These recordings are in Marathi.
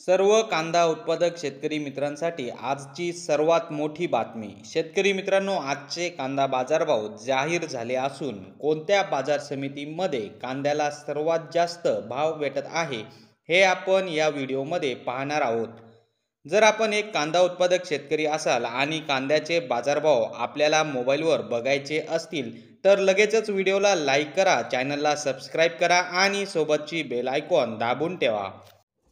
सर्व कांदा उत्पादक शेतकरी मित्रांसाठी आजची सर्वात मोठी बातमी। शेतकरी मित्रांनो, आजचे कांदा बाजारभाव जाहीर झाले असून कोणत्या बाजार समितीमध्ये कांद्याला सर्वात जास्त भाव भेटत आहे हे आपण या व्हिडिओमध्ये पाहणार आहोत। जर आपण एक कांदा उत्पादक शेतकरी असाल आणि कांद्याचे बाजारभाव आपल्याला मोबाईलवर बघायचे असतील तर लगेचच व्हिडिओला लाईक करा, चॅनलला सबस्क्राईब करा आणि सोबतची बेल आयकॉन दाबून ठेवा।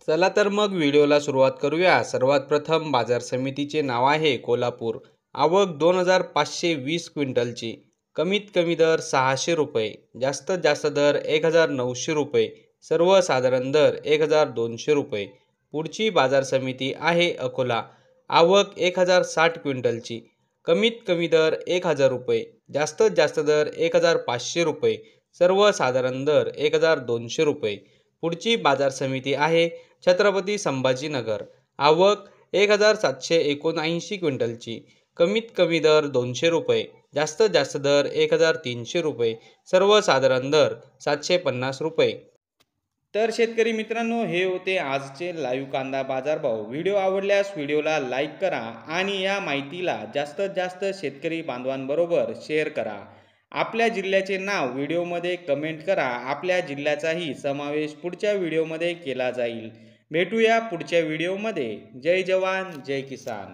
चला तर मग व्हिडिओला सुरुवात करूया। सर्वात प्रथम बाजार समितीचे नाव आहे कोल्हापूर। आवक 2520 क्विंटलची। कमीत कमी दर 600 रुपये, जास्तीत जास्त दर 1900 रुपये, सर्वसाधारण दर 1200 रुपये। पुढची बाजार समिती आहे अकोला। आवक 1060 क्विंटलची। कमीत कमी दर 1000 रुपये, जास्तीत जास्त दर 1500 रुपये, सर्वसाधारण दर 1200 रुपये। पुढची बाजार समिती आहे छत्रपती संभाजीनगर। आवक 1779 क्विंटलची। कमीत कमी दर 200 रुपये, जास्तीत जास्त दर 1300 रुपये, सर्वसाधारण दर 750 रुपये। तर शेतकरी मित्रांनो, हे होते आजचे लाईव्ह कांदा बाजारभाव। व्हिडिओ आवडल्यास व्हिडिओला लाईक करा आणि या माहितीला जास्तीत जास्त शेतकरी बांधवांबरोबर शेअर करा। आपल्या जिल्ह्याचे नाव व्हिडिओमध्ये कमेंट करा। आपल्या जिल्ह्याचाही समावेश पुढच्या व्हिडिओमध्ये केला जाईल। भेटूया पुढच्या व्हिडिओमध्ये। जय जवान जय किसान।